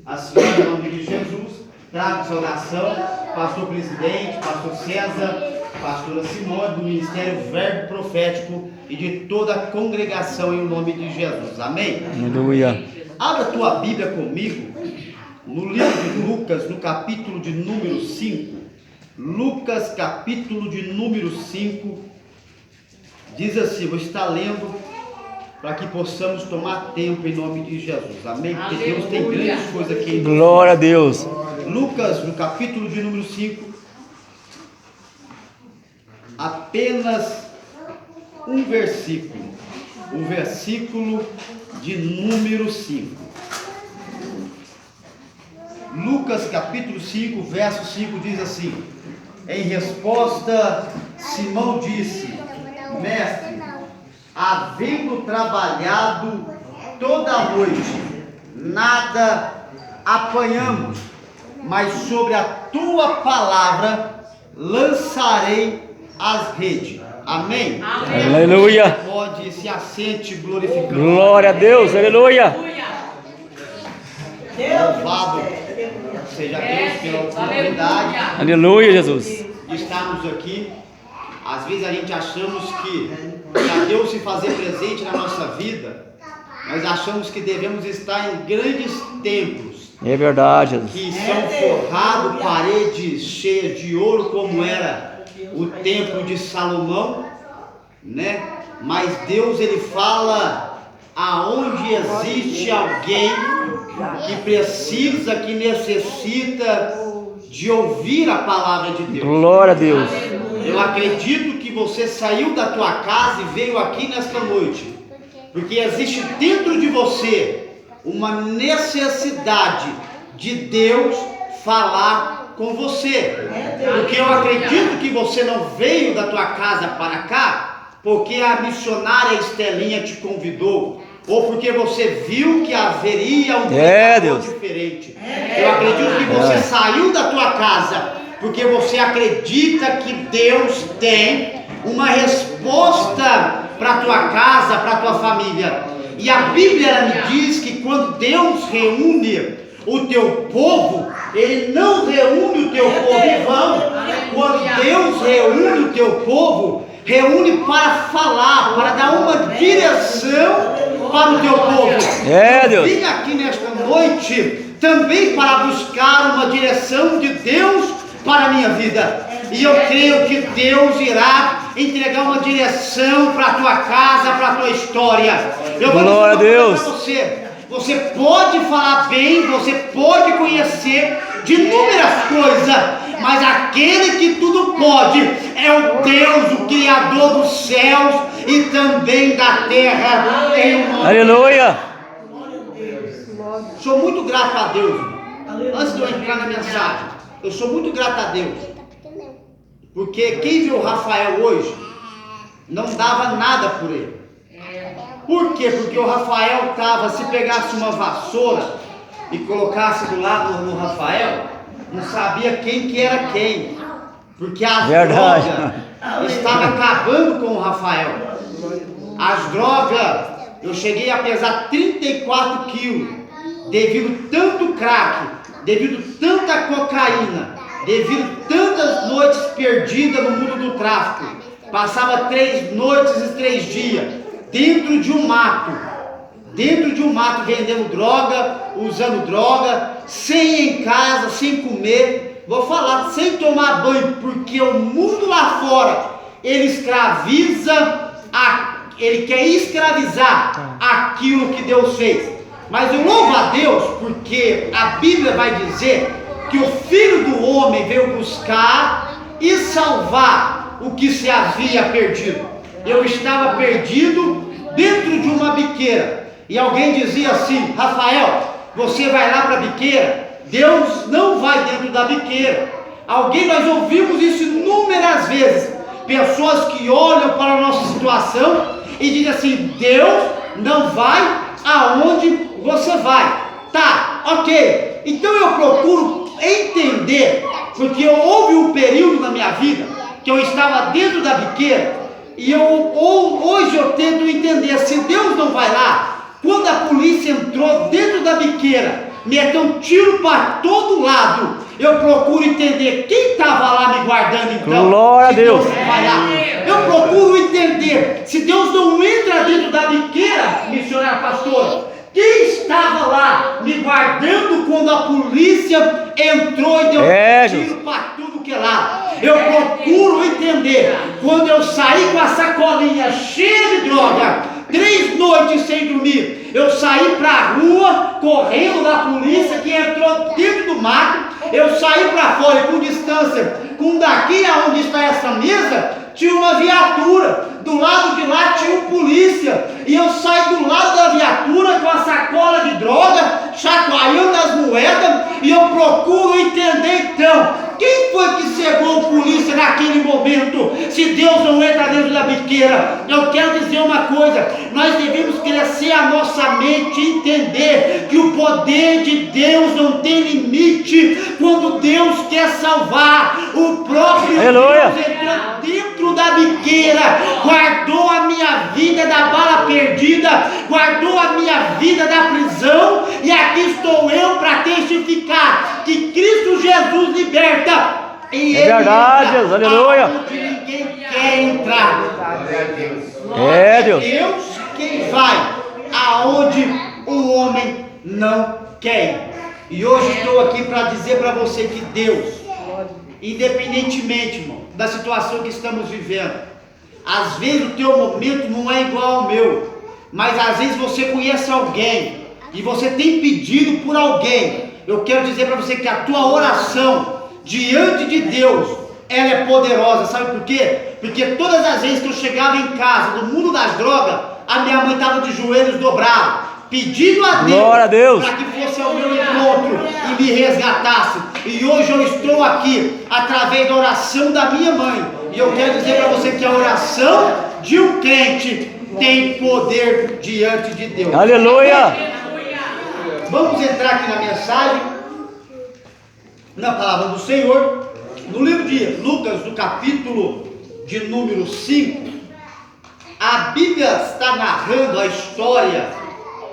A senhora, em nome de Jesus, traga saudação, pastor presidente, pastor César, pastora Simone, do Ministério Verbo Profético e de toda a congregação em nome de Jesus. Amém? Aleluia. Abra a tua Bíblia comigo no livro de Lucas, no capítulo de número 5. Lucas, capítulo de número 5, diz assim, vou estar lendo para que possamos tomar tempo em nome de Jesus. Amém? Porque Deus tem grandes coisas aqui. Glória a Deus. Lucas, no capítulo de número 5, apenas um versículo. O versículo de número 5. Lucas, capítulo 5, verso 5 diz assim: em resposta, Simão disse: Mestre, havendo trabalhado toda a noite, nada apanhamos, mas sobre a tua palavra lançarei as redes. Amém? Amém. Aleluia. Pode se assente glorificando. Glória a Deus. Aleluia. Louvado seja Deus pela oportunidade Aleluia, Jesus. de estarmos aqui. Às vezes a gente achamos que para Deus se fazer presente na nossa vida, nós achamos que devemos estar em grandes templos É verdade, Jesus. que são forrados, paredes cheias de ouro, como era o templo de Salomão, né? Mas Deus, ele fala aonde existe alguém que precisa, que necessita de ouvir a palavra de Deus. Glória a Deus. Eu acredito que você saiu da tua casa e veio aqui nesta noite, porque existe dentro de você uma necessidade de Deus falar com você. Porque eu acredito que você não veio da tua casa para cá porque a missionária Estelinha te convidou, ou porque você viu que haveria um Deus diferente. Eu acredito que você saiu da tua casa porque você acredita que Deus tem uma resposta para a tua casa, para a tua família. E a Bíblia ela me diz que quando Deus reúne o teu povo, Ele não reúne o teu povo em vão. Quando Deus reúne o teu povo, reúne para falar, para dar uma direção para o teu povo. Deus. Vim aqui nesta noite também para buscar uma direção de Deus para a minha vida. E eu creio que Deus irá entregar uma direção para a tua casa, para a tua história. Eu vou Glória a Deus. para você. Você pode falar bem, você pode conhecer de inúmeras coisas, mas aquele que tudo pode é o Deus, o Criador dos céus e também da terra. Aleluia. Sou muito grato a Deus. Antes de eu entrar na mensagem, eu sou muito grato a Deus, porque quem viu o Rafael hoje não dava nada por ele. Por quê? Porque o Rafael estava, se pegasse uma vassoura e colocasse do lado do Rafael, não sabia quem que era quem, porque as drogas estavam acabando com o Rafael. As drogas, eu cheguei a pesar 34 quilos, devido tanto crack, devido tanta cocaína, devido tantas noites perdidas no mundo do tráfico. Passava 3 noites e 3 dias dentro de um mato vendendo droga, usando droga, sem ir em casa, sem comer, vou falar, sem tomar banho, porque o mundo lá fora, ele escraviza, ele quer escravizar aquilo que Deus fez. Mas eu louvo a Deus, porque a Bíblia vai dizer que o Filho do Homem veio buscar e salvar o que se havia perdido. Eu estava perdido dentro de uma biqueira, e alguém dizia assim: Rafael, você vai lá para a biqueira? Deus não vai dentro da biqueira. Nós ouvimos isso inúmeras vezes, pessoas que olham para a nossa situação e dizem assim: Deus não vai aonde você vai. Tá, ok, então eu procuro entender, porque houve um período na minha vida que eu estava dentro da biqueira, e hoje eu tento entender, se Deus não vai lá, quando a polícia entrou dentro da biqueira metam tiro para todo lado. Eu procuro entender quem estava lá me guardando então. Glória a Deus. Não vai lá. Eu procuro entender se Deus não entra dentro da biqueira, missionária pastora. Quem estava lá me guardando quando a polícia entrou e deu tiro para tudo que é lá? Eu procuro entender quando eu saí com a sacolinha cheia de droga, 3 noites sem dormir, eu saí para a rua correndo da polícia que entrou dentro do mato. Eu saí para fora e com distância, com daqui aonde está essa mesa, tinha uma viatura, do lado de lá tinha um polícia, e eu saí do lado da viatura com a sacola de droga, chacoalhando as moedas, e eu procuro entender então, quem foi que cegou o polícia naquele momento, se Deus não entra dentro da biqueira? Eu quero dizer uma coisa, nós devemos crescer a nossa mente, entender que o poder de Deus não tem limite. Quando Deus quer salvar, o próprio Aleluia. Deus entrou dentro da biqueira, guardou a minha vida da bala perdida, guardou a minha vida da prisão, e aqui estou eu para testificar que Cristo Jesus liberta. E é verdade, Deus, aleluia. Onde ninguém quer entrar. É Deus. Deus quem vai aonde o homem não quer. E hoje estou aqui para dizer para você que Deus, independentemente, irmão, da situação que estamos vivendo, às vezes o teu momento não é igual ao meu, mas às vezes você conhece alguém e você tem pedido por alguém. Eu quero dizer para você que a tua oração diante de Deus, ela é poderosa. Sabe por quê? Porque todas as vezes que eu chegava em casa do mundo das drogas, a minha mãe estava de joelhos dobrados, pedindo a Deus para que fosse ao meu encontro e me resgatasse. E hoje eu estou aqui através da oração da minha mãe, e eu quero dizer para você que a oração de um crente tem poder diante de Deus. Aleluia. Vamos entrar aqui na mensagem, na palavra do Senhor, no livro de Lucas, no capítulo de número 5. A Bíblia está narrando a história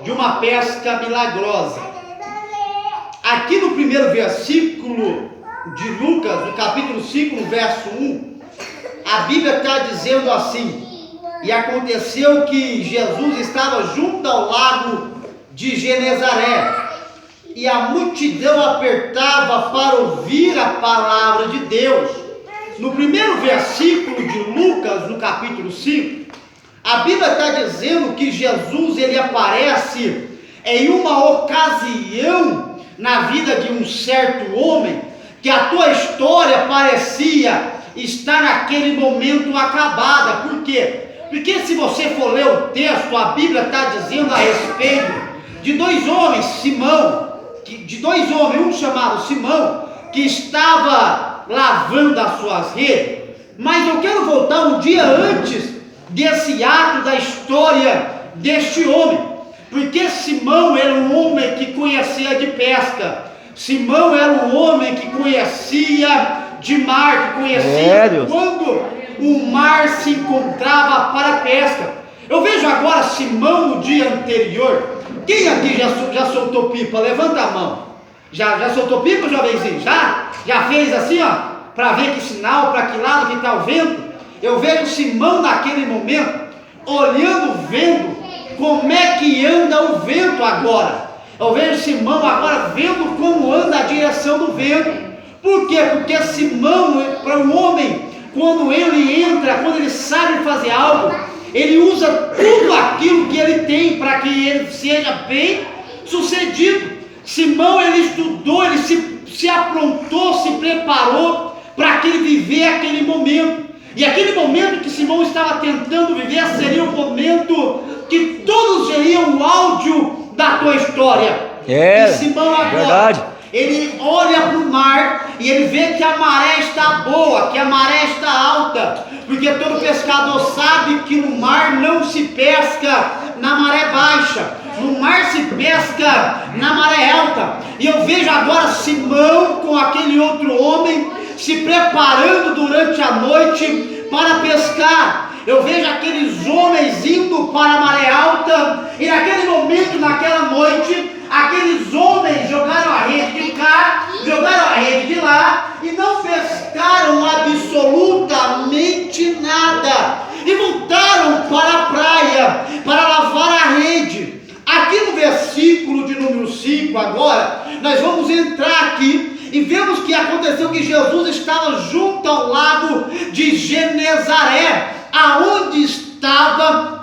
de uma pesca milagrosa. Aqui no primeiro versículo de Lucas, no capítulo 5, no verso 1, a Bíblia está dizendo assim: e aconteceu que Jesus estava junto ao lago de Genezaré, e a multidão apertava para ouvir a palavra de Deus. No primeiro versículo de Lucas, no capítulo 5, a Bíblia está dizendo que Jesus ele aparece em uma ocasião na vida de um certo homem, que a tua história parecia estar naquele momento acabada. Por quê? Porque se você for ler o texto, a Bíblia está dizendo a respeito de dois homens, um chamado Simão, que estava lavando as suas redes. Mas eu quero voltar um dia antes desse ato da história deste homem, porque Simão era um homem que conhecia de pesca. Simão era um homem que conhecia de mar, que conhecia quando o mar se encontrava para a pesca. Eu vejo agora Simão no dia anterior. Quem aqui já soltou pipa? Levanta a mão. Já soltou pipa, jovenzinho? Já fez assim, ó, para ver que sinal, para que lado que está o vento? Eu vejo Simão naquele momento, olhando, vendo como é que anda o vento agora. Eu vejo Simão agora vendo como anda a direção do vento. Por quê? Porque Simão, para um homem, quando ele entra, quando ele sabe fazer algo, ele usa tudo aquilo que ele tem para que ele seja bem sucedido. Simão, ele estudou, ele se aprontou, se preparou para que ele viver aquele momento. E aquele momento que Simão estava tentando viver seria o momento que todos veriam o áudio da tua história. E Simão agora, ele olha para o mar e ele vê que a maré está boa, que a maré está alta, porque todo pescador sabe que no mar não se pesca na maré baixa, no mar se pesca na maré alta. E eu vejo agora Simão com aquele outro homem se preparando durante a noite para pescar. Eu vejo aqueles homens indo para a maré alta, e naquele momento, naquela noite, Aqueles homens jogaram a rede de cá, jogaram a rede de lá e não pescaram absolutamente nada. E voltaram para a praia para lavar a rede. Aqui no versículo de número 5 agora, nós vamos entrar aqui e vemos que aconteceu que Jesus estava junto ao lago de Genezaré, aonde estavam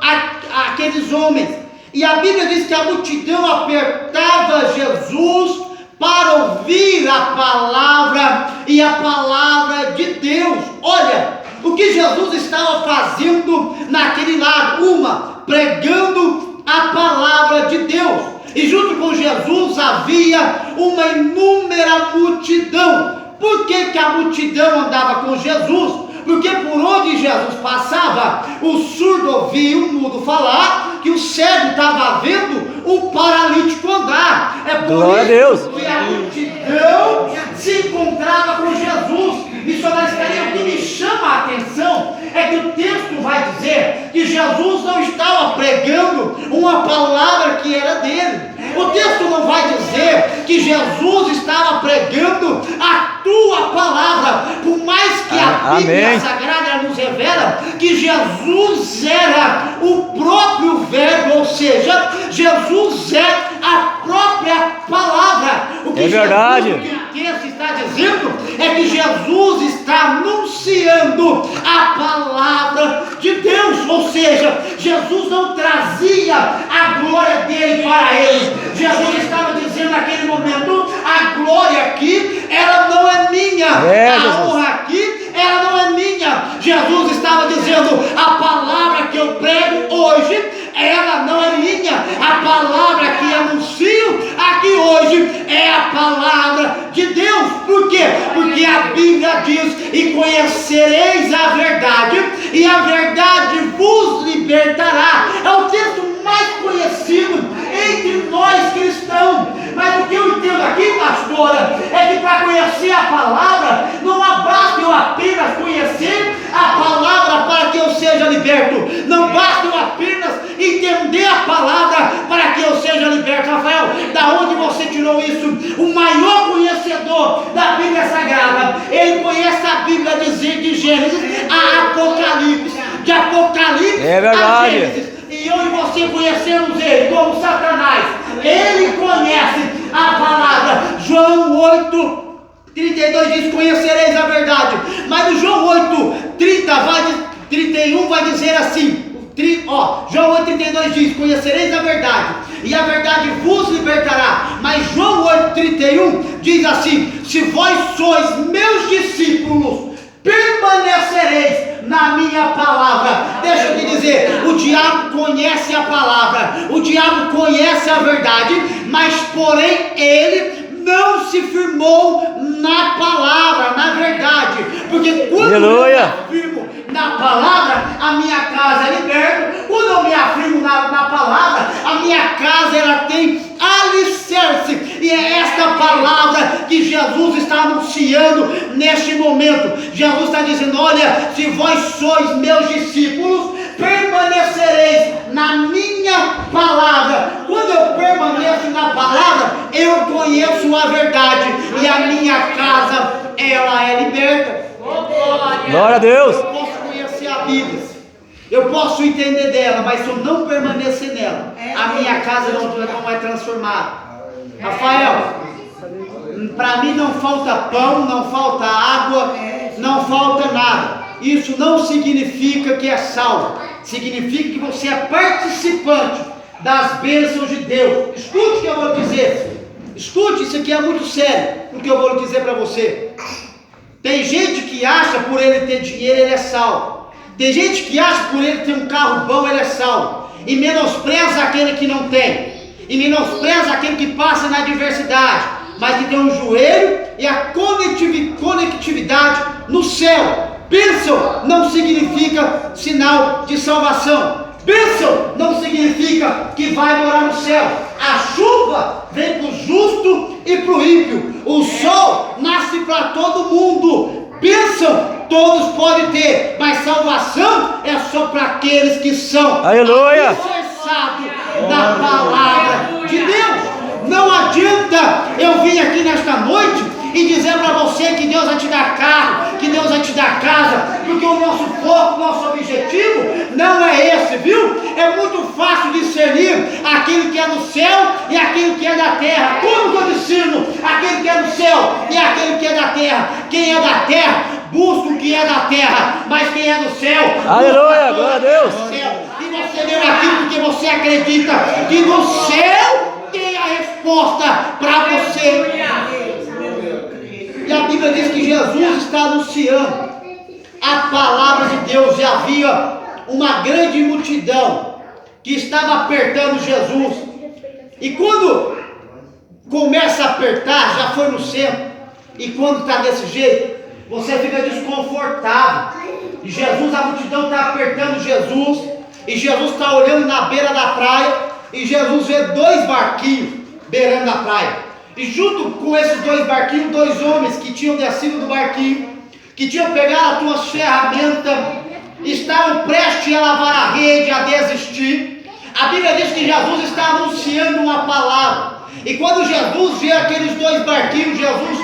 aqueles homens. E a Bíblia diz que a multidão apertava Jesus para ouvir a palavra e a palavra de Deus. Olha, o que Jesus estava fazendo naquele lago, pregando a palavra de Deus. E junto com Jesus havia uma inúmera multidão. Por que a multidão andava com Jesus? Porque por onde Jesus passava, o surdo ouvia o mudo falar, que o cego estava vendo o paralítico andar. É por Glória isso a Deus. que a multidão se encontrava com Jesus. Missionário, o que me chama a atenção é que o texto vai dizer que Jesus não estava pregando uma palavra que era dele. O texto não vai dizer que Jesus estava pregando a tua palavra, por mais que a Bíblia Sagrada nos revela que Jesus era o próprio verbo, ou seja, Jesus é a própria palavra. O que é verdade. Jesus, o texto está dizendo é que Jesus está anunciando a palavra de Deus, ou seja, Jesus não trazia a glória dele para ele. Jesus estava dizendo naquele momento: a glória aqui, ela não é minha, a honra aqui, ela não é minha. Jesus estava dizendo: a palavra que eu prego hoje, ela não é minha, a palavra que anuncio aqui hoje é a palavra de Deus. Por quê? Porque a Bíblia diz: e conhecereis a verdade, e a verdade vos libertará. É o texto mais conhecido entre nós cristãos. Mas o que eu entendo aqui, pastora, é que para conhecer a palavra, não basta eu apenas conhecer a palavra para que eu seja liberto, não basta eu apenas entender a palavra para que eu seja liberto. Rafael, da onde você tirou isso? O maior conhecedor da Bíblia Sagrada, ele conhece a Bíblia de Gênesis a Apocalipse, de Apocalipse a Gênesis. E eu e você conhecemos ele como Satanás. Ele conhece a palavra. João 8:32 diz: conhecereis a verdade. Mas no João 8:31 vai dizer assim, João 8:32 diz: conhecereis a verdade, e a verdade vos libertará. Mas João 8:31 diz assim: se vós sois meus discípulos, permanecereis na minha palavra. Deixa eu te dizer, o diabo conhece a palavra, o diabo conhece a verdade, mas porém ele não se firmou na palavra, na verdade. Porque quando eu me afirmo na palavra, a minha casa é liberta. Quando eu me afirmo na palavra, a minha casa ela tem alicerce. E é esta palavra que Jesus está anunciando neste momento. Jesus está dizendo: olha, se vós sois meus discípulos, permanecereis na minha palavra. Quando eu permaneço na palavra, eu conheço a verdade, e a minha casa ela é liberta. Glória a Deus. Eu posso conhecer a Bíblia, eu posso entender dela, mas se eu não permanecer nela, a minha casa não é transformada. Rafael, para mim não falta pão, não falta água, não falta nada. Isso não significa que é salvo, significa que você é participante das bênçãos de Deus. Escute o que eu vou dizer, escute, isso aqui é muito sério, o que eu vou dizer para você. Tem gente que acha por ele ter dinheiro ele é salvo, tem gente que acha por ele ter um carro bom ele é salvo, e menospreza aquele que não tem, e menospreza aquele que passa na adversidade, mas que tem um joelho e a conectividade no céu. Bênção não significa sinal de salvação. Bênção não significa que vai morar no céu. A chuva vem para o justo e para o ímpio. O sol nasce para todo mundo. Bênção todos podem ter, mas salvação é só para aqueles que são alicerçados na palavra de Deus. Não adianta eu vir aqui nesta noite e dizer para você que Deus vai te dar carro, que Deus vai te dar casa, porque o nosso foco, o nosso objetivo não é esse, viu? É muito fácil discernir aquilo que é do céu e aquilo que é da terra. Como que eu discerno aquele que é do céu e aquele que é da terra? Quem é da terra busca o que é da terra, mas quem é do céu, aleluia, glória a Deus. E você veio aqui porque você acredita que no céu tem a resposta para você. E a Bíblia diz que Jesus está anunciando a palavra de Deus, e havia uma grande multidão que estava apertando Jesus. E quando começa a apertar, já foi no centro, e quando está desse jeito, você fica desconfortável. E Jesus, a multidão está apertando Jesus, e Jesus está olhando na beira da praia, e Jesus vê 2 barquinhos beirando a praia. E junto com esses 2 barquinhos, 2 homens que tinham descido do barquinho, que tinham pegado as suas ferramentas, estavam prestes a lavar a rede, a desistir. A Bíblia diz que Jesus está anunciando uma palavra. E quando Jesus vê aqueles 2 barquinhos, Jesus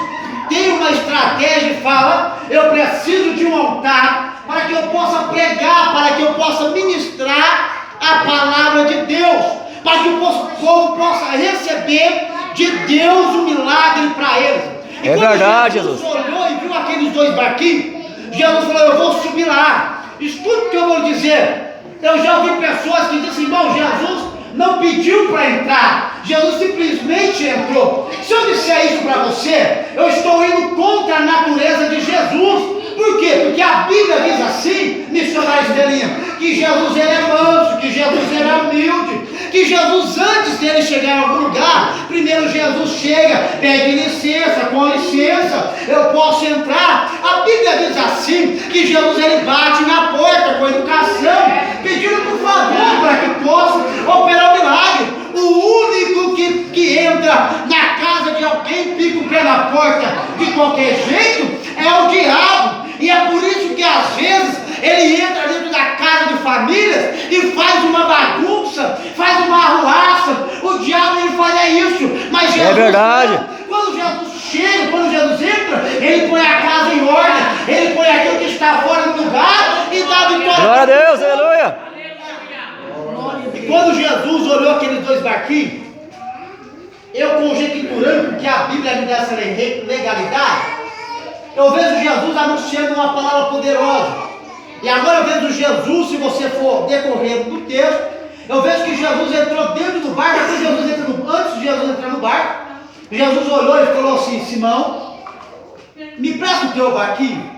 tem uma estratégia e fala: eu preciso de um altar para que eu possa pregar, para que eu possa ministrar a palavra de Deus, para que o povo possa receber de Deus um milagre para eles. E é verdade, Jesus olhou e viu aqueles 2 barquinhos, Jesus falou: eu vou subir lá. Escuta o que eu vou dizer. Eu já ouvi pessoas que dizem: irmão, Jesus não pediu para entrar, Jesus simplesmente entrou. Se eu disser isso para você, eu estou indo contra a natureza de Jesus. Por quê? Porque a Bíblia diz assim, missionário Estelinha, que Jesus ele é manso, que Jesus ele é humilde, que Jesus, antes dele chegar em algum lugar, primeiro Jesus chega, pede licença, com licença, eu posso entrar. A Bíblia diz assim, que Jesus ele bate na porta com educação, pedindo por favor para que possa operar o milagre. O único que entra na casa de alguém, pica o pé na porta de qualquer jeito, é o diabo. E é por isso que às vezes ele entra dentro da casa de famílias e faz uma bagunça, faz uma arruaça. O diabo ele faz isso, mas Jesus, é verdade. Quando Jesus chega, quando Jesus entra, ele põe a casa em ordem, ele põe aquilo que está fora do lugar e dá vitória. Glória a Deus, aleluia. E quando Jesus olhou aqueles 2 barquinhos, eu conjecturando que a Bíblia me dá essa legalidade, eu vejo Jesus anunciando uma palavra poderosa. E agora eu vejo Jesus, se você for decorrendo do texto, eu vejo que Jesus entrou dentro do barco. Antes de Jesus entrar no barco, Jesus olhou e falou assim: Simão, me presta o teu barquinho,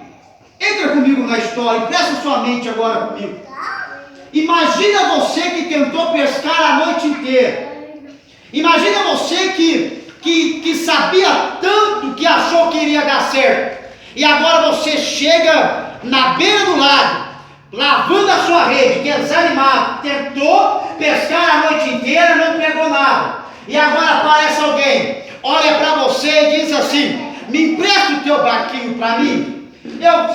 entra comigo na história, presta sua mente agora comigo. Imagina você que tentou pescar a noite inteira. Imagina você que sabia tanto que achou que iria dar certo. E agora você chega na beira do lago, lavando a sua rede, que é desanimado, tentou pescar a noite inteira, não pegou nada. E agora aparece alguém, olha para você e diz assim: me empresta o teu barquinho para mim.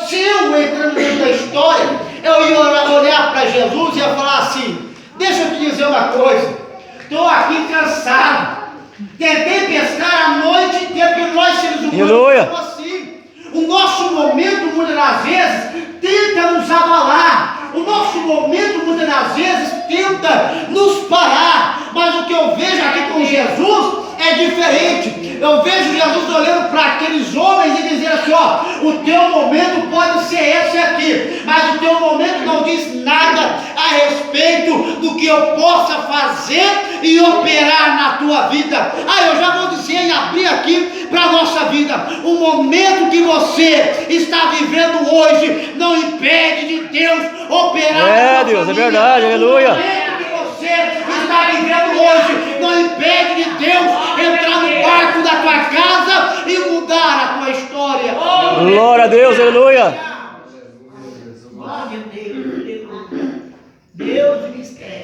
Se eu entrando dentro da história, eu ia olhar para Jesus e ia falar assim: deixa eu te dizer uma coisa, estou aqui cansado, tentei pescar a noite inteira, porque nós seres humanos somos assim. O nosso momento, muitas das vezes, tenta nos abalar. O nosso momento, muitas das vezes, tenta nos parar. Mas o que eu vejo aqui com Jesus é diferente. Eu vejo Jesus olhando para aqueles homens e dizendo assim: ó, o teu momento pode ser esse aqui, mas o teu momento não diz nada a respeito do que eu possa fazer e operar na tua vida. Eu já vou dizer e abrir aqui para a nossa vida: o momento que você está vivendo hoje não impede de Deus operar. É, Deus, é verdade, aleluia. O momento que você está vivendo hoje não impede de Deus entrar no barco da tua casa e mudar a tua história. Glória a Deus, aleluia.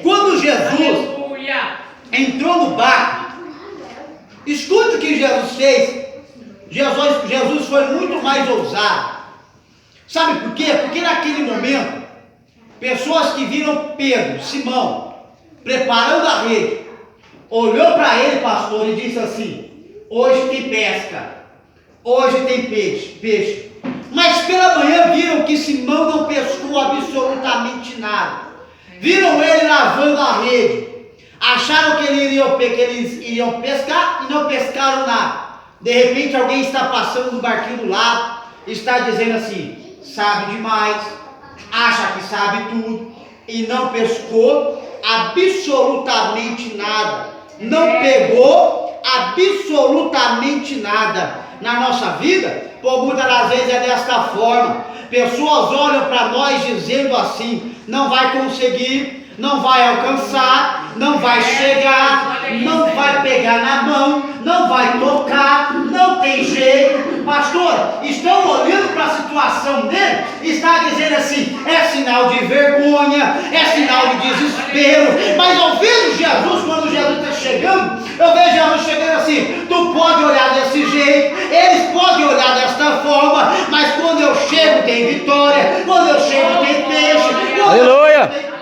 Quando Jesus entrou no barco, escute o que Jesus fez. Jesus foi muito mais ousado. Sabe por quê? Porque naquele momento, pessoas que viram Pedro, Simão, preparando a rede, olhou para ele, pastor, e disse assim: hoje tem pesca, hoje tem peixe. Mas pela manhã viram que Simão não pescou absolutamente nada. Viram ele lavando a rede. Acharam que eles iriam pescar e não pescaram nada. De repente alguém está passando no barquinho do lado, está dizendo assim: sabe demais, acha que sabe tudo, e não pescou absolutamente nada. Não pegou absolutamente nada. Na nossa vida, por muitas das vezes é desta forma. Pessoas olham para nós dizendo assim: não vai conseguir, não vai alcançar, não vai chegar, não vai pegar na mão, não vai tocar, não tem jeito. Pastor, estão olhando para a situação dele, está dizendo assim: é sinal de vergonha, é sinal de desespero. Mas eu vejo Jesus, quando Jesus está chegando, eu vejo Jesus chegando assim: tu pode olhar desse jeito, eles podem olhar desta forma, mas quando eu chego tem vitória, quando eu chego tem peixe, Aleluia!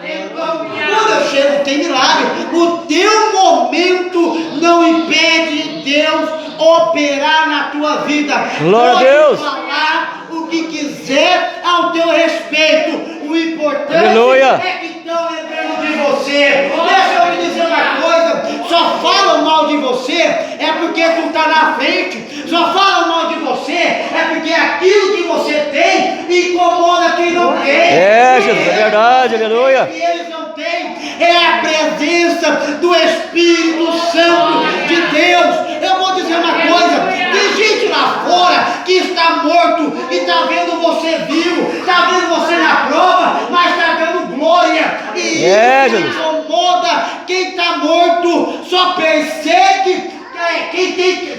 quando eu chego tem milagre. O teu momento não impede Deus operar na tua vida. Glória a Deus. Pode falar o que quiser ao teu respeito. O importante Aleluia. é que estão lembrando de você. Deixa eu te dizer uma coisa: só falam mal de você é porque tu está na frente. Só falam mal de você é porque aquilo que você tem incomoda quem não tem. É, Jesus, é verdade, aleluia. Que eles não têm é a presença do Espírito Santo de Deus. Eu vou dizer uma coisa: tem gente lá fora que está morto e está vendo você vivo, está vendo você na prova, mas está dando glória. E isso incomoda quem está morto. Só persegue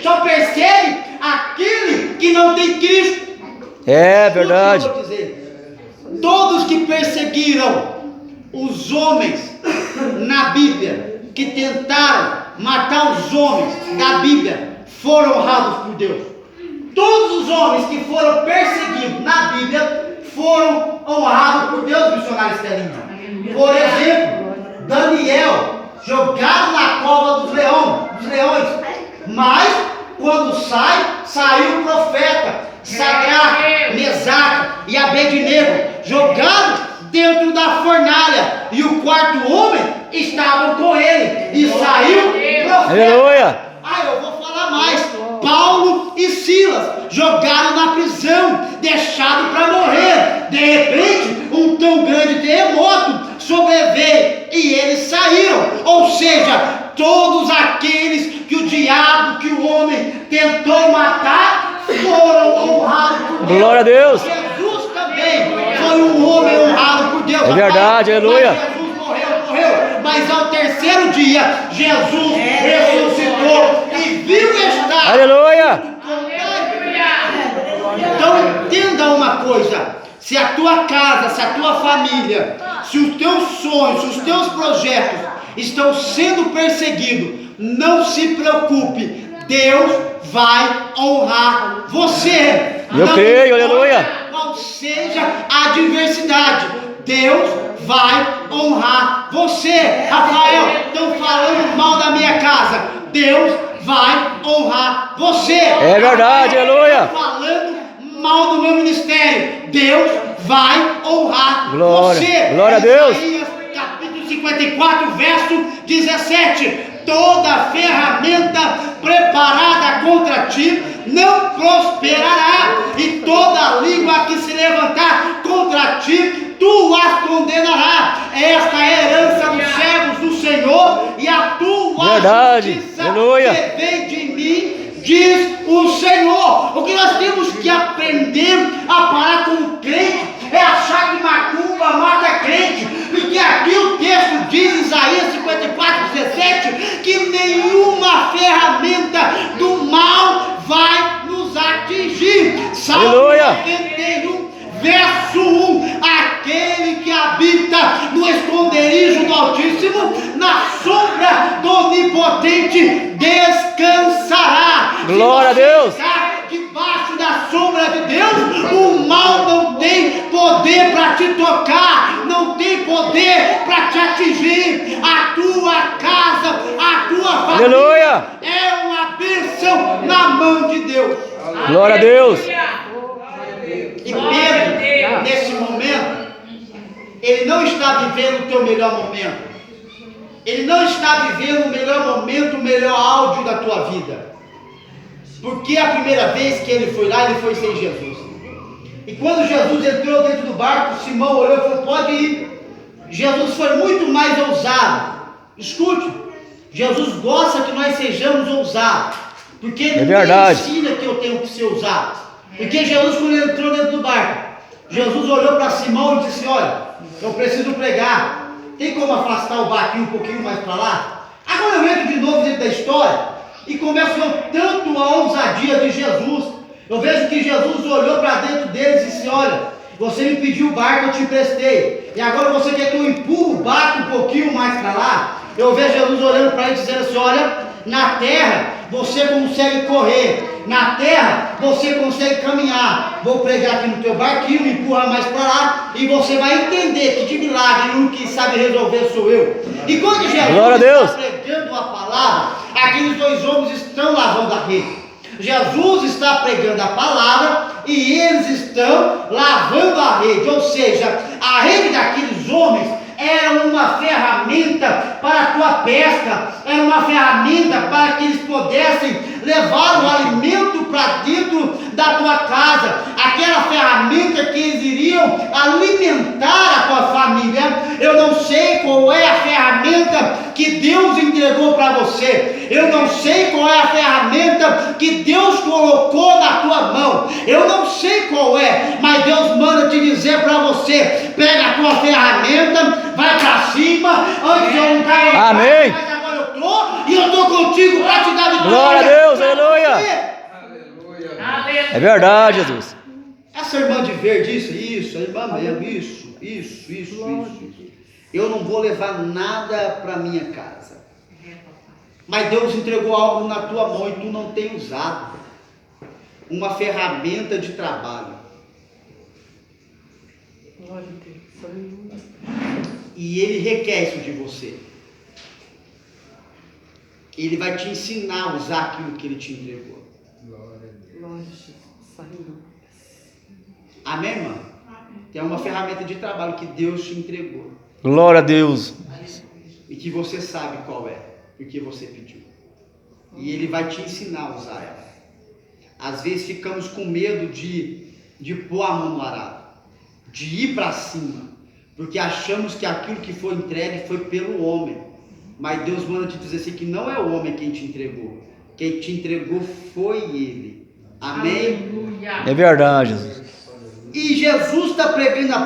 só persegue aquele que não tem Cristo. É verdade. Eu vou dizer, todos que perseguiram os homens na Bíblia, que tentaram matar os homens da Bíblia, foram honrados por Deus. Todos os homens que foram perseguidos na Bíblia foram honrados por Deus, missionário Estelinho. Por exemplo, Daniel, jogado na cova dos leões, mas quando saiu o profeta Sadraque, Mesaque e Abednego, jogado dentro da fornalha, e o quarto homem estavam com ele, e saiu o profeta. Aleluia. Eu vou falar mais: Paulo e Silas jogaram na prisão, deixados para morrer. De repente, um tão grande terremoto sobreveio e eles saíram. Ou seja, todos aqueles que o diabo, que o homem tentou matar, foram honrados por Deus. Glória a Deus. Jesus também foi um homem honrado por Deus. É verdade, aleluia. Jesus morreu, mas ao terceiro dia Jesus ressuscitou e viu estar. Aleluia. Então entenda uma coisa: se a tua casa, se a tua família, se os teus sonhos, se os teus projetos estão sendo perseguidos, não se preocupe, Deus vai honrar você. Eu creio, aleluia. Qual seja a adversidade, Deus vai honrar você. Rafael, estão falando mal da minha casa, Deus vai honrar você. É verdade, aleluia. Falando mal do meu ministério, Deus vai honrar você. Glória a Deus. Isaías capítulo 54, verso 17: toda ferramenta preparada contra ti não prosperará, e toda língua que se levantar contra ti, tu as condenarás. Esta é a herança dos servos do Senhor, e a tua justiça que vem de mim, diz o Senhor. O que nós temos que aprender a parar com o crente é achar que macumba mata crente, porque aqui o texto diz, Isaías 54, 17, que nenhuma ferramenta do mal vai nos atingir. Salmo 91, verso 1: aquele que habita no esconderijo do Altíssimo, na sombra do Onipotente descansará. Glória a Deus. Debaixo da sombra de Deus, o mal não tem poder para te tocar, não tem poder para te atingir. A tua casa, a tua família Aleluia. é uma bênção na mão de Deus. Glória a Deus. E Pedro, nesse momento, ele não está vivendo o teu melhor momento. Ele não está vivendo o melhor momento, o melhor áudio da tua vida. Porque a primeira vez que ele foi lá, ele foi sem Jesus. E quando Jesus entrou dentro do barco, Simão olhou e falou: pode ir. Jesus foi muito mais ousado. Escute, Jesus gosta que nós sejamos ousados. Porque ele me ensina que eu tenho que ser ousado. Porque Jesus, quando ele entrou dentro do barco, Jesus olhou para Simão e disse: olha, eu preciso pregar. Tem como afastar o barquinho um pouquinho mais para lá? Agora eu entro de novo dentro da história e começo a ver tanto a ousadia de Jesus. Eu vejo que Jesus olhou para dentro deles e disse: olha, você me pediu o barco, eu te emprestei, e agora você quer que eu empurre o barco um pouquinho mais para lá? Eu vejo Jesus olhando para ele dizendo assim: olha, na terra você consegue correr, na terra você consegue caminhar. Vou pregar aqui no teu barquinho, me empurrar mais para lá, e você vai entender que de milagre o que sabe resolver sou eu. E quando Jesus está pregando a palavra, aqueles dois homens estão lavando a rede. Jesus está pregando a palavra e eles estão lavando a rede, ou seja, a rede daqueles homens era uma ferramenta para a tua pesca, era uma ferramenta para que eles pudessem levar o alimento para dentro da tua casa, aquela ferramenta que eles iriam alimentar a tua família. Eu não sei qual é a ferramenta que Deus entregou para você, eu não sei qual é a ferramenta que Deus colocou na tua mão, eu não sei qual é, mas Deus manda te dizer para você: pega a tua ferramenta, vai para cima. Antes eu não estava, amém, mas agora eu estou, e eu estou contigo para te dar vitória. Glória a Deus, aleluia. É verdade, Jesus. Essa irmã de verde, isso, a irmã mesmo, isso. Eu não vou levar nada para minha casa, mas Deus entregou algo na tua mão e tu não tem usado, uma ferramenta de trabalho. E Ele requer isso de você. Ele vai te ensinar a usar aquilo que Ele te entregou. Amém, irmã? Tem uma ferramenta de trabalho que Deus te entregou. Glória a Deus. E que você sabe qual é, porque você pediu. E Ele vai te ensinar a usar ela. Às vezes ficamos com medo de pôr a mão no arado, de ir para cima, porque achamos que aquilo que foi entregue foi pelo homem. Mas Deus manda te dizer assim, que não é o homem quem te entregou. Quem te entregou foi Ele. Amém? Aleluia. É verdade, Jesus. E Jesus está pregando a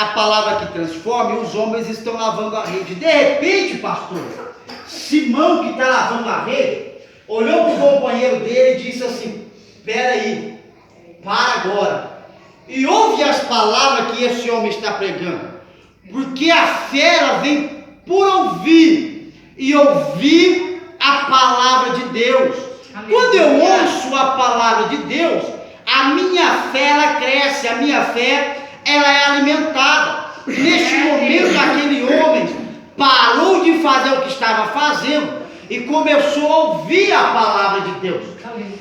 palavra que transforma, e os homens estão lavando a rede. De repente, pastor, Simão, que está lavando a rede, olhou para o companheiro dele e disse assim: espera aí, para agora, e ouve as palavras que esse homem está pregando, porque a fera vem por ouvir, e ouvir a palavra de Deus. Quando eu ouço a palavra de Deus, a minha fé ela cresce, a minha fé ela é alimentada. Neste momento, aquele homem parou de fazer o que estava fazendo e começou a ouvir a palavra de Deus.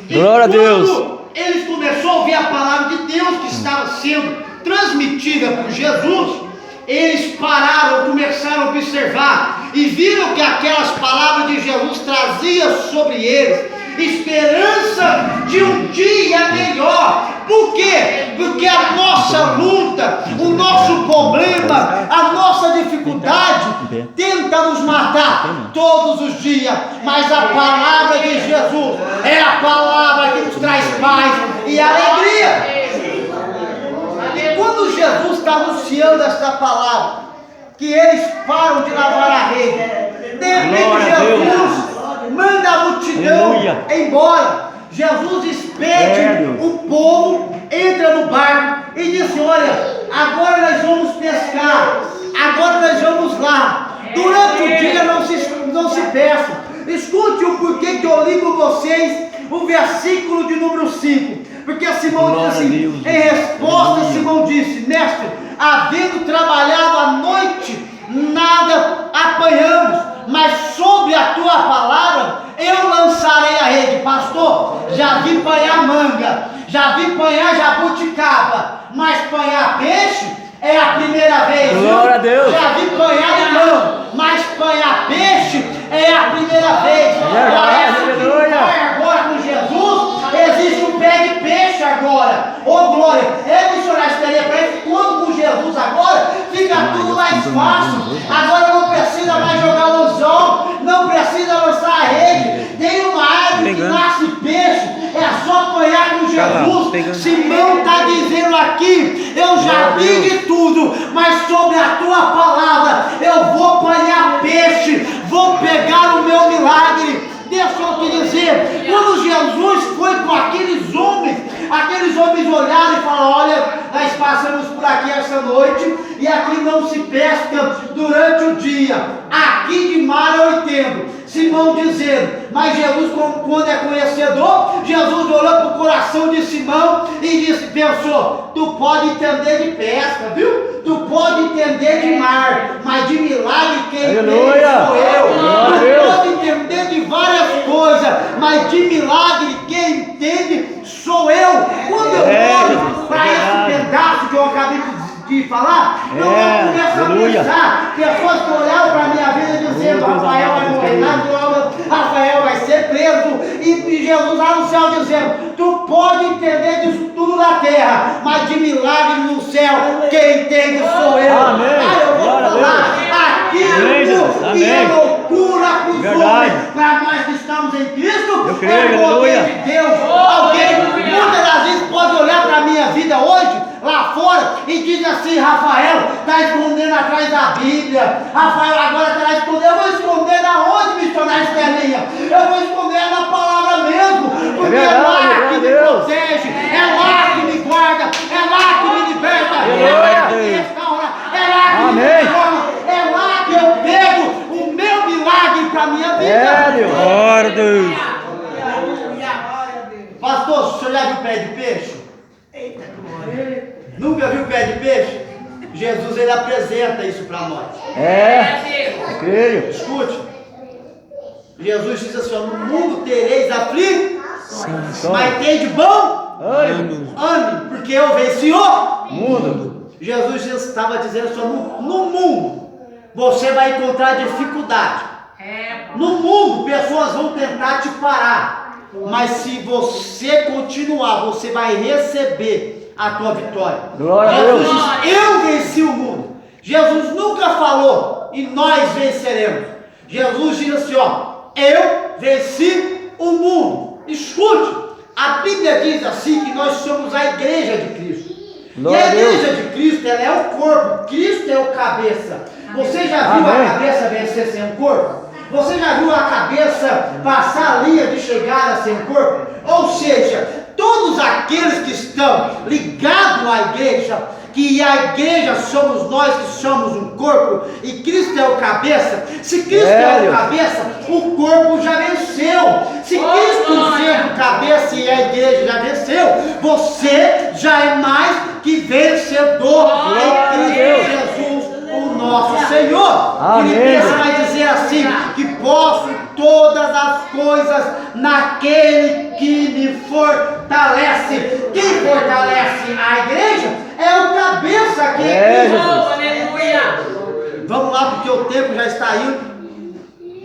Glória a Deus. Eles começaram a ouvir a palavra de Deus que estava sendo transmitida por Jesus, eles pararam, começaram a observar e viram que aquelas palavras de Jesus traziam sobre eles esperança de um dia melhor. Por quê? Porque a nossa luta, o nosso problema, a nossa dificuldade tenta nos matar todos os dias, mas a palavra de Jesus é a palavra que nos traz paz e alegria. E quando Jesus está anunciando esta palavra, que eles param de lavar a rede, de repente Jesus manda a multidão embora. Jesus expede o povo, entra no barco e diz: olha, agora nós vamos pescar, agora nós vamos lá. Durante o dia não se peçam. Escute o porquê que eu ligo vocês o versículo de número 5, porque Simão diz assim, em resposta Simão disse, mestre, havendo trabalhado a noite, nada apanhamos, mas sobre a tua palavra eu lançarei a rede. Pastor, já vi panhar manga, já vi panhar jabuticaba, mas panhar peixe é a primeira vez. Glória a Deus. Já vi panhar limão, mas panhar peixe é a primeira vez. Agora com Jesus existe um pé de peixe agora. Ô glória, missionário estaria para ele, quando com Jesus agora fica tudo mais fácil. Agora não precisa mais jogar o anzol, não precisa lançar a rede. Tem uma árvore que nasce peixe, é só apanhar com Jesus. Simão está dizendo aqui, eu já vi de tudo, mas sobre a tua palavra eu vou apanhar peixe, vou pegar o meu milagre. Deixa eu te dizer, quando Jesus foi com aqueles homens olharam e falaram, olha, nós passamos por aqui essa noite e aqui não se pesca durante o dia, aqui de mar eu entendo. Simão dizendo, mas Jesus, quando é conhecedor, Jesus olhou para o coração de Simão e disse, pensou, tu pode entender de pesca, viu? Tu pode entender de mar, mas de milagre quem entende sou eu. Tu pode entender de várias coisas, mas de milagre quem entende sou eu. Quando eu olho para esse pedaço que eu acabei de falar, eu começo a pensar, pessoas que olharam para a minha vida dizendo, Rafael vai morrer na droga, Rafael vai ser preso, e Jesus lá no céu dizendo, tu pode entender disso tudo na terra, mas de milagre no céu, quem entende sou eu. Amém. Eu vou falar aquilo que é loucura para os homens, para nós que estamos em Cristo, é o poder de Deus. Alguém muitas das vezes pode olhar para a minha vida hoje, lá fora, e diz assim, Rafael está escondendo atrás da Bíblia, Rafael agora está escondendo, eu vou esconder na onde, missionário Estelinha? Eu vou esconder na palavra mesmo, porque é lá que me protege, é lá que me guarda, é lá que me liberta, é lá que me restaura, é lá que me transforma, é lá que eu pego o meu milagre para a minha vida. Glória a Deus. Pastor, o senhor já viu pé de peixe? Nunca viu pé de peixe? Jesus, ele apresenta isso para nós. Creio. Escute. Jesus diz assim, no mundo tereis aflição, mas tem de bom ânimo, porque eu venci o mundo. Jesus estava dizendo assim, no mundo você vai encontrar dificuldade. No mundo pessoas vão tentar te parar, mas se você continuar, você vai receber a tua vitória. Jesus diz, eu venci o mundo. Jesus nunca falou, e nós venceremos. Jesus diz assim, eu venci o mundo. Escute, a Bíblia diz assim, que nós somos a igreja de Cristo. E a igreja de Cristo, ela é o corpo, Cristo é o cabeça. Você já viu a cabeça vencer sem o corpo? Você já viu a cabeça passar a linha de chegada sem o corpo? Ou seja, todos aqueles que estão ligados à igreja, que a igreja somos nós que somos um corpo, e Cristo é o cabeça, se Cristo é o cabeça, o corpo já venceu. Se Cristo sendo o cabeça e a igreja já venceu, você já é mais que vencedor em Cristo Jesus, o nosso Senhor. Filipenses vai dizer assim, que posso todas as coisas naquele que me fortalece. Quem fortalece a igreja é o cabeça aqui. Vamos lá, porque o tempo já está indo.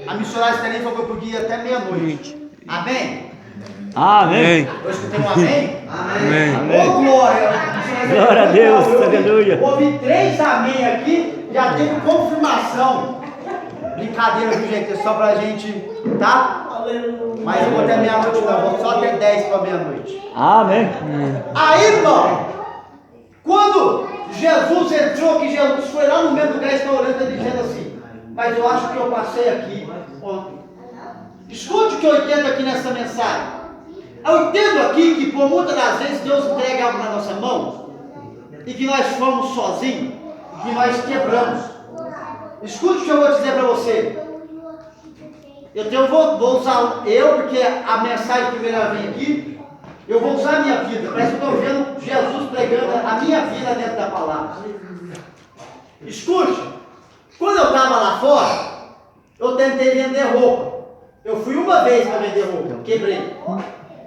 A missionária Estelinha falou que eu podia ir até meia-noite. Amém? Amém. Eu escutei um amém? Amém. Ô glória! Glória a Deus, aleluia. Ouvi 3 amém aqui, já teve confirmação. Brincadeira, viu, gente? É só pra gente, tá? Mas eu vou até meia-noite, não. Vou só até 10 para meia-noite. Amém. Aí, irmão, quando Jesus entrou, que Jesus foi lá no mesmo lugar, está olhando e dizendo assim, mas eu acho que eu passei aqui ontem. Escute o que eu entendo aqui nessa mensagem. Eu entendo aqui que por muitas das vezes Deus entrega algo na nossa mão e que nós fomos sozinhos, e que nós quebramos. Escute o que eu vou dizer para você. Vou usar porque a mensagem que veio aqui, eu vou usar a minha vida. Parece que eu estou vendo Jesus pregando a minha vida dentro da palavra. Escute, quando eu estava lá fora, eu tentei vender roupa. Eu fui uma vez para vender roupa, quebrei.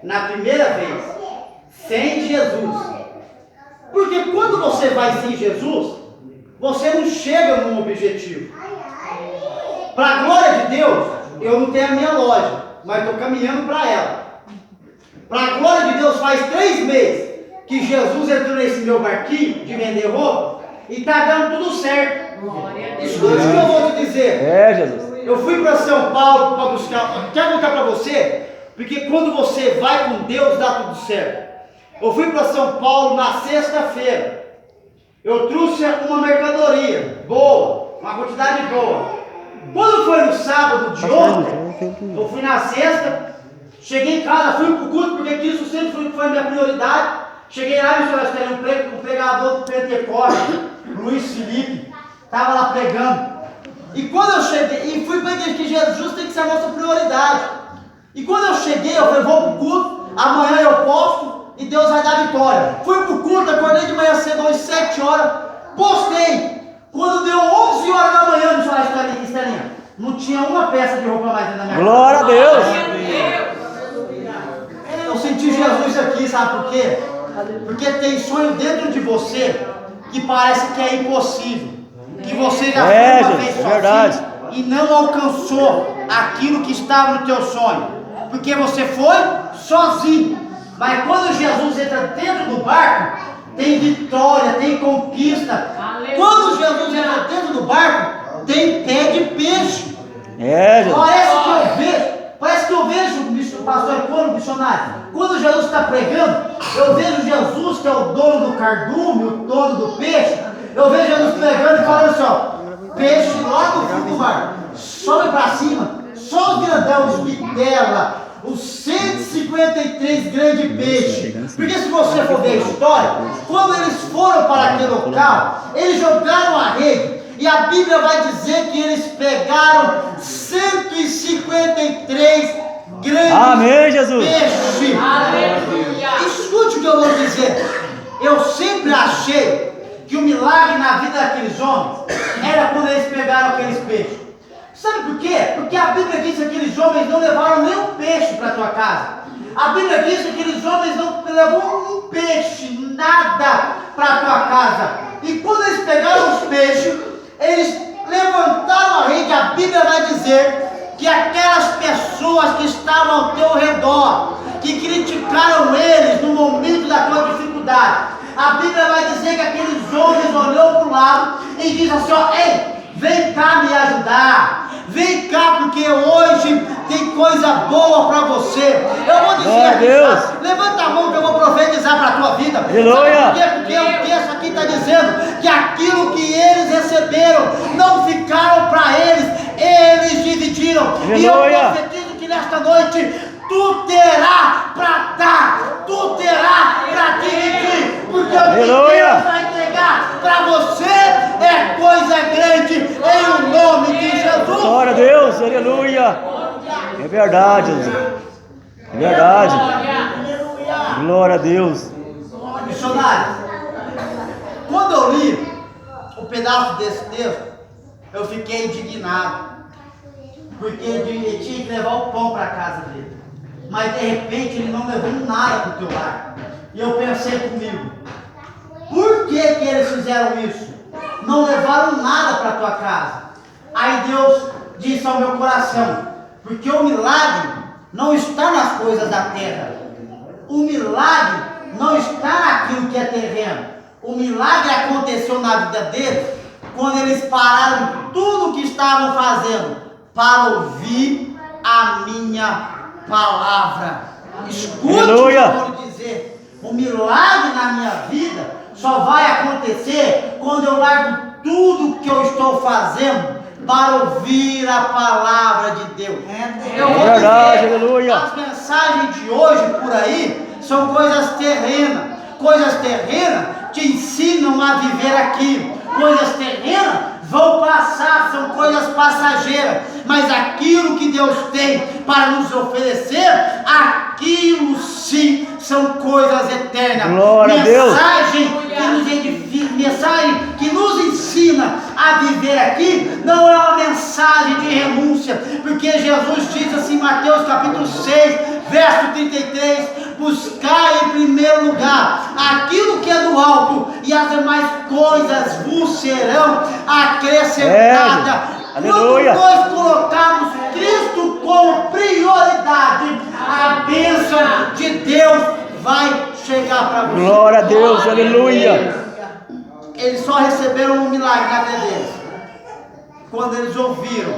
Na primeira vez, sem Jesus. Porque quando você vai sem Jesus, você não chega num objetivo. Para a glória de Deus, eu não tenho a minha loja, mas estou caminhando para ela. Para a glória de Deus, faz 3 meses que Jesus entrou nesse meu barquinho de vender roupa e está dando tudo certo. Escute o que eu vou te dizer. Jesus. Eu fui para São Paulo para buscar. Quero contar para você, porque quando você vai com Deus, dá tudo certo. Eu fui para São Paulo na sexta-feira. Eu trouxe uma mercadoria boa, uma quantidade boa. Quando foi no sábado de ontem, eu fui na sexta, cheguei em casa, fui para o culto, porque isso sempre foi minha prioridade. Cheguei lá e o pregador do Pentecostes, Luiz Felipe, estava lá pregando. E quando eu cheguei, e fui para a igreja, que Jesus tem que ser a nossa prioridade. E quando eu cheguei, eu falei, vou para o culto, amanhã eu posto e Deus vai dar vitória. Fui para o culto, acordei de manhã cedo, às 7 horas, postei. Quando deu 11 horas da manhã, me falaram, Estelinha, não tinha uma peça de roupa mais dentro da minha casa. Glória a Deus! Eu senti Jesus aqui, sabe por quê? Porque tem sonho dentro de você que parece que é impossível. Que você já foi uma vez sozinho e não alcançou aquilo que estava no teu sonho. Porque você foi sozinho. Mas quando Jesus entra dentro do barco, tem vitória, tem conquista. Quando Jesus entra dentro do barco, tem pé de peixe. Parece que eu vejo, pastor Icônio, missionário, quando Jesus está pregando, eu vejo Jesus, que é o dono do cardume, o dono do peixe, eu vejo Jesus pregando e falando assim, ó, peixe lá no fundo do mar, sobe para cima, só os grandão, os vitela, os 153 grandes peixes. Porque se você for ver a história, quando eles foram para aquele local, eles jogaram a rede. E a Bíblia vai dizer que eles pegaram 153 grandes peixes. Aleluia. Escute o que eu vou dizer. Eu sempre achei que o milagre na vida daqueles homens era quando eles pegaram aqueles peixes. Sabe por quê? Porque a Bíblia diz que aqueles homens não levaram nenhum peixe para a tua casa. A Bíblia diz que aqueles homens não levaram um peixe, nada para a tua casa. E quando eles pegaram os peixes, eles levantaram a rede. A Bíblia vai dizer que aquelas pessoas que estavam ao teu redor, que criticaram eles no momento da tua dificuldade, a Bíblia vai dizer que aqueles homens olhou para o lado e diz assim, ó, ei, vem cá me ajudar, vem cá porque hoje tem coisa boa para você. Eu vou dizer, levanta a mão que eu vou profetizar para a tua vida. Aleluia. Sabe por quê? Porque o texto aqui está dizendo que aquilo que eles receberam não ficaram para eles, eles dividiram. Aleluia. E eu profetizo que nesta noite tu terá para dar, tu terá para dividir, porque o que Deus vai entregar para você é coisa grande, em o nome de Jesus. Glória a Deus, aleluia. É verdade, Jesus. É verdade. Glória a Deus. Missionário, quando eu li um pedaço desse texto, eu fiquei indignado, porque ele tinha que levar o pão para a casa dele. Mas de repente ele não levou nada para o teu lar. E eu pensei comigo, por que eles fizeram isso? Não levaram nada para a tua casa. Aí Deus disse ao meu coração, porque o milagre não está nas coisas da terra. O milagre não está naquilo que é terreno. O milagre aconteceu na vida deles quando eles pararam tudo o que estavam fazendo para ouvir a minha palavra. Escute o que eu vou lhe dizer. O milagre na minha vida só vai acontecer quando eu largo tudo que eu estou fazendo para ouvir a palavra de Deus. Eu vou dizer, aleluia. As mensagens de hoje por aí são coisas terrenas. Coisas terrenas te ensinam a viver aqui. Coisas terrenas vão passar, são coisas passageiras, mas aquilo que Deus tem para nos oferecer, aquilo sim são coisas eternas. Glória a Deus. Mensagem que nos ensina a viver aqui não é uma mensagem de renúncia, porque Jesus diz assim em Mateus capítulo 6, verso 33, buscai em primeiro lugar aquilo que é do alto, e as demais coisas vos serão acrescentadas. Aleluia. Quando nós colocarmos Cristo como prioridade, a bênção de Deus vai chegar para você. Glória a Deus, aleluia. Eles só receberam um milagre na vida deles quando eles ouviram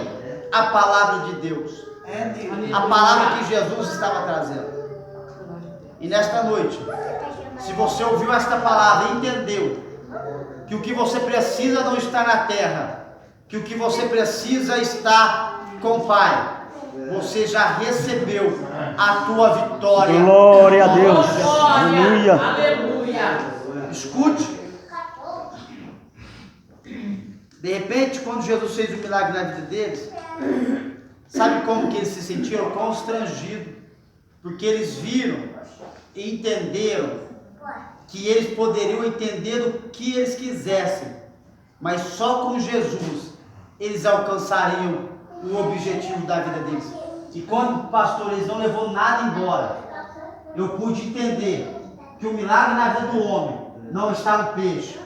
a palavra de Deus, a palavra que Jesus estava trazendo. E nesta noite, se você ouviu esta palavra e entendeu que o que você precisa não está na terra, que o que você precisa está com o Pai, você já recebeu a tua vitória. Glória a Deus, aleluia. Escute. De repente, quando Jesus fez o milagre na vida deles, sabe como que eles se sentiram? Constrangidos, porque eles viram e entenderam que eles poderiam entender o que eles quisessem, mas só com Jesus eles alcançariam o objetivo da vida deles. E quando, pastor, eles não levou nada embora, eu pude entender que o milagre na vida do homem não está no peixe,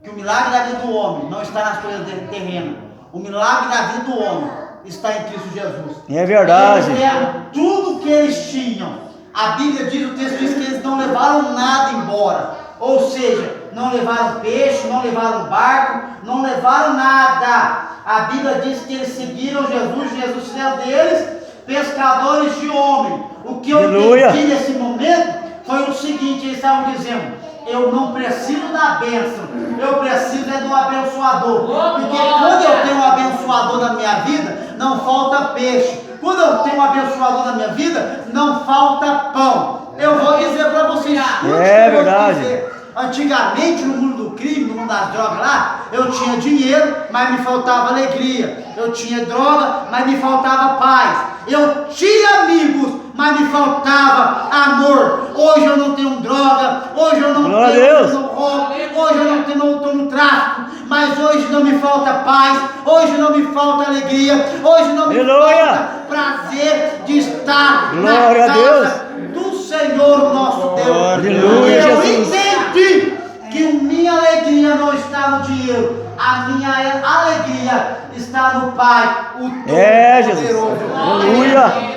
que o milagre da vida do homem não está nas coisas terrenas. O milagre da vida do homem está em Cristo Jesus. É verdade. Eles deram tudo que eles tinham. A Bíblia diz, o texto diz que eles não levaram nada embora. Ou seja, não levaram peixe, não levaram barco, não levaram nada. A Bíblia diz que eles seguiram Jesus, Jesus fizeram deles pescadores de homem. O que eu entendi nesse momento foi o seguinte, eles estavam dizendo: eu não preciso da bênção, eu preciso é do abençoador. Porque quando eu tenho um abençoador na minha vida, não falta peixe. Quando eu tenho um abençoador na minha vida, não falta pão. Eu vou dizer para vocês, é verdade. Antigamente, no mundo do crime, no mundo das drogas lá, eu tinha dinheiro, mas me faltava alegria. Eu tinha droga, mas me faltava paz. Eu tinha amigos, mas me faltava amor. Hoje eu não tenho droga, hoje eu não tenho roubo, hoje eu não estou no tráfico, mas hoje não me falta paz, hoje não me falta alegria, hoje não me falta prazer de estar na casa do Senhor nosso Deus. Aleluia, eu Jesus. entendi que a minha alegria não está no dinheiro, a minha alegria está no Pai, o Todo-Poderoso. Aleluia.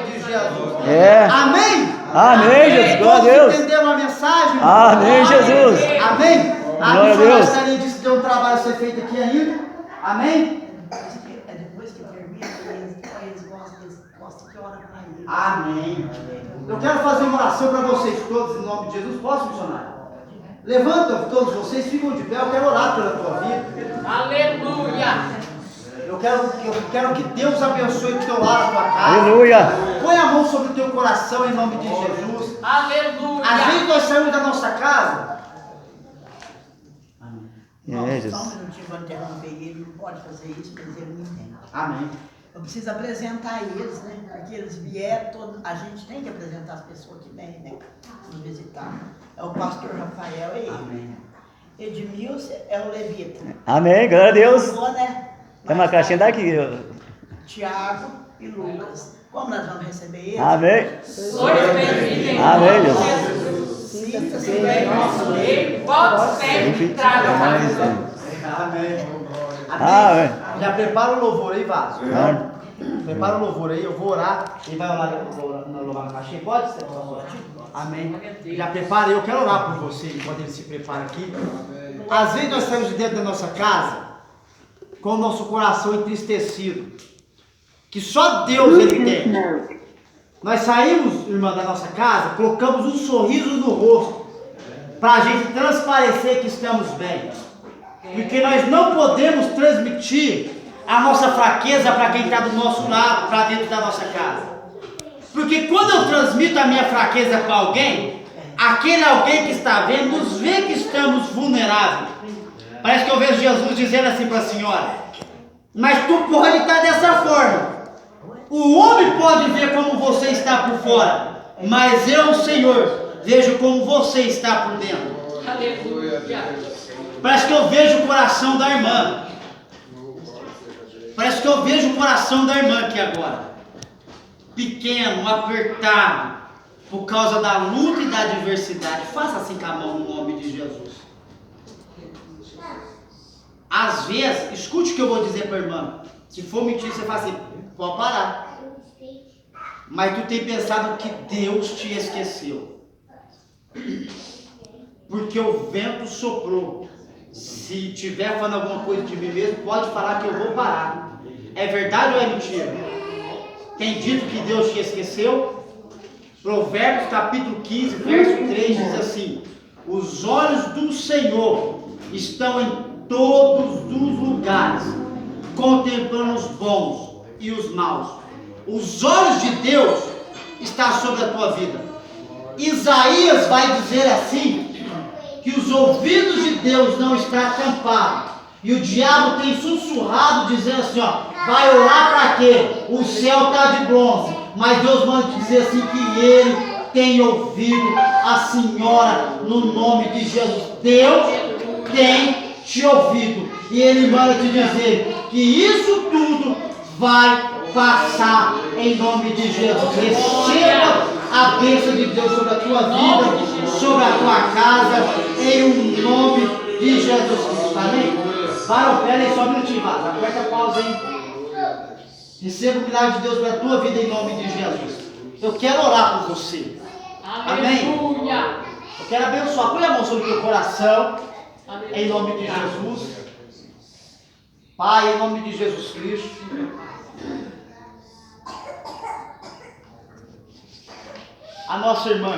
É. Amém? Amém, Jesus. Glória a Deus. Entenderam a mensagem? Amém, Jesus. Amém? Glória a Deus. Gostaria disso, tem um trabalho a ser feito aqui ainda. Amém? Depois que termina, eles gostam que ora para ele. Amém. Eu quero fazer uma oração para vocês todos em nome de Jesus. Posso, missionário? Levanta todos vocês, ficam de pé. Eu quero orar pela tua vida. Aleluia. Eu quero que Deus abençoe o teu lar, a tua casa. Aleluia. Põe a mão sobre o teu coração em nome de Jesus. Aleluia. Às vezes nós saímos da nossa casa. É, Só um Jesus. minutinho para interromper ele, não pode fazer isso, mas ele não entende. Amém. Eu preciso apresentar eles, né? Porque eles vieram, a gente tem que apresentar as pessoas que vêm, né? Nos visitar. É o pastor Rafael e ele. Amém. Edmilson é o levita. Amém, glória a Deus. Vou, né? Tem uma caixinha daqui. Tiago e Lucas. Como nós vamos receber eles? Amém. Sois bem-vindos em Amém, nome de Jesus. Jesus. Sinta-se Em bem. nosso meio, pode sempre trabalhar. Amém. Amém. Já prepara o louvor aí, Vaso. Amém. Prepara o louvor aí, eu vou orar. Ele vai orar na louvar na caixinha. Pode ser? Amém. Já prepara, eu quero orar por você enquanto ele se prepara aqui. Às vezes nós estamos de dentro da nossa casa com o nosso coração entristecido, que só Deus ele tem. Nós saímos, irmã, da nossa casa, colocamos um sorriso no rosto para a gente transparecer que estamos bem, porque nós não podemos transmitir a nossa fraqueza para quem está do nosso lado, para dentro da nossa casa. Porque quando eu transmito a minha fraqueza para alguém, aquele alguém que está vendo nos vê que estamos vulneráveis. Parece que eu vejo Jesus dizendo assim para a senhora: Mas tu pode estar dessa forma. O homem pode ver como você está por fora, mas eu, Senhor, vejo como você está por dentro. Aleluia. Parece que eu vejo o coração da irmã. Parece que eu vejo o coração da irmã aqui agora. Pequeno, apertado, por causa da luta e da adversidade. Faça assim com a mão no nome de Jesus. Às vezes, escute o que eu vou dizer para a irmã. Se for mentir, você fala assim, pode parar. Mas tu tem pensado que Deus te esqueceu. Porque o vento soprou. Se tiver falando alguma coisa de mim mesmo, pode falar que eu vou parar. É verdade ou é mentira? Tem dito que Deus te esqueceu? Provérbios capítulo 15, verso 3 diz assim: os olhos do Senhor estão em todos os lugares, contemplando os bons e os maus. Os olhos de Deus estão sobre a tua vida. Isaías vai dizer assim, que os ouvidos de Deus não estão tampados, e o diabo tem sussurrado dizendo assim, ó, vai orar para quê? O céu está de bronze, mas Deus manda te dizer assim, que Ele tem ouvido a senhora no nome de Jesus. Deus tem te ouvido, e Ele manda te dizer que isso tudo vai passar em nome de Jesus. Receba a bênção de Deus sobre a tua vida, sobre a tua casa, em um nome de Jesus Cristo. Amém? Para o pé, só um minutinho, Vaz. Aperta a pausa, hein? Receba o milagre de Deus para a tua vida em nome de Jesus. Eu quero orar por você. Amém? Aleluia. Eu quero abençoar. Põe a mão sobre o teu coração, em nome de Jesus. Pai, em nome de Jesus Cristo. A nossa irmã